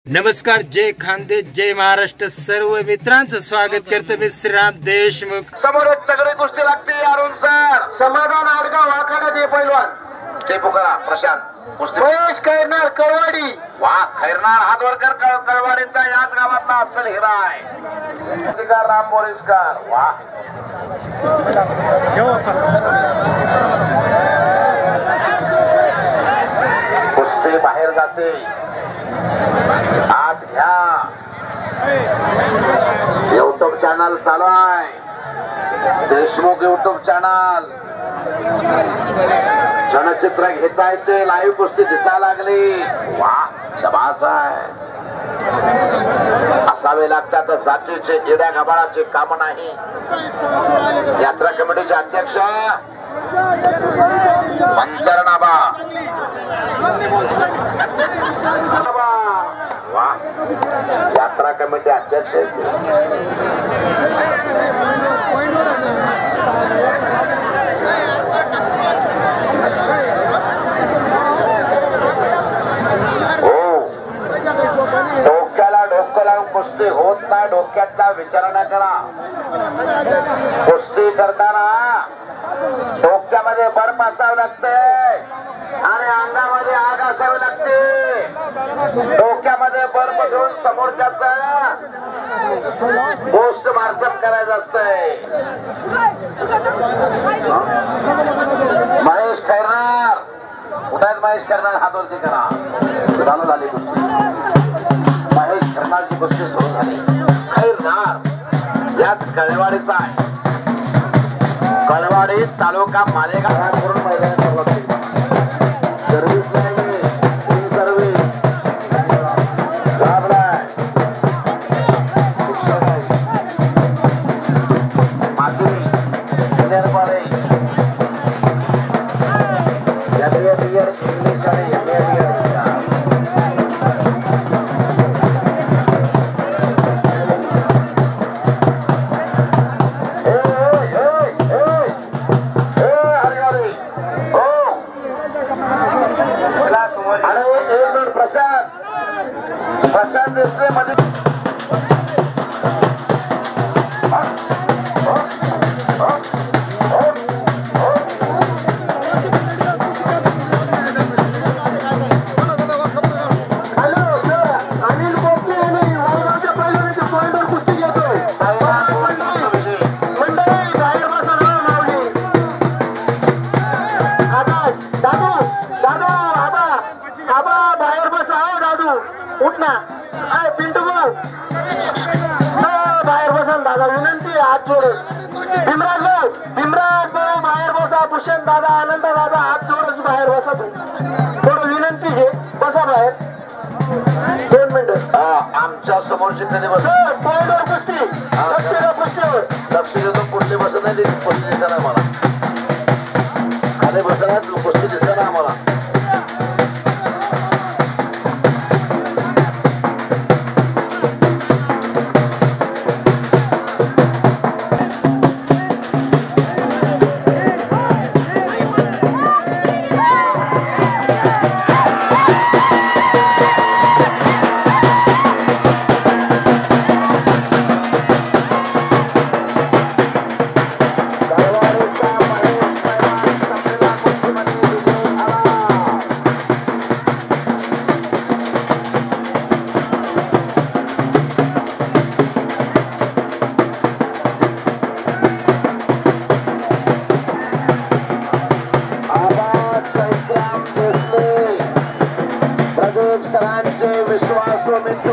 नमस्कार, जय खानदेश, जय महाराष्ट्र. सर्व मित्रांचं स्वागत करतो मी श्रीराम देशमुख. समोर एक तगडी कुस्ती लागते. अरुण सर, समाधान आडगाव आखाडा दे पैलवान ते पुकारा. प्रशांत कुस्ती महेश खैरनार कळवाडी. वा, खैरनार हातवरकर कळवाडीचा याच गावातला असल हिरा आहे. अधिकार राम बोरिसकर. वा, कुस्ती बाहेर जाते. आत घ्या. युट्यूब चॅनल चालू आहे, देशमुख युट्यूब चॅनल. चलचित्र घेता येते, लाईव्ह कुस्ती दिसायला लागली. वा, शबास आहे. असावे लागतात जातीचे येड्या गबाळाचे काम नाही. यात्रा कमिटीचे अध्यक्ष पंचरनाबा. वा, यात्रा कमिटी अध्यक्ष डोक्याला डोकं लावून कुस्ती होत नाही. डोक्यातला विचार न करा. कुस्ती करताना डोक्यामध्ये बर्फ असावं लागते आणि अंगामध्ये आग असावी लागते. डोक्यामध्ये बर्फ घेऊन समोरच्याचा पोस्ट मार्चअप करायचं असतंय. महेश खैरनार कुठे आहेत? महेश खैरनार हातवरती करा. चालू झाली कुस्ती. महेश खैरनारची कुस्ती सुरू झाली. खैरनार याच कळवाडीचा आहे. कळवाडी तालुका मालेगाव करून मैदानात सर्व्हिस नाही, इन सर्व्हिस लाभलाय. शिक्षक आहे माधुरी सिनियर इंग्लिश आणि प्रशांत देशले मध्ये पिंटू भाऊ बाहेर बसाल दादा. विनंती हात जोडस. भीमराज भाऊ बाहेर बसा. भूषण दादा, आनंद दादा हात जोडस बाहेर बसा. थोडं विनंती आहे, बसा बाहेर 2 मिनिट. आमच्या समोरची कधी बसा. पॉइंटवर कुस्ती. लक्ष द्या कुस्तीवर. लक्ष देतो. कुठली बसत नाही. कुस्ती दिसत नाही मला. खाली बसत नाही. कुस्ती दिसत नाही आम्हाला. सरांचे विश्वासू मित्र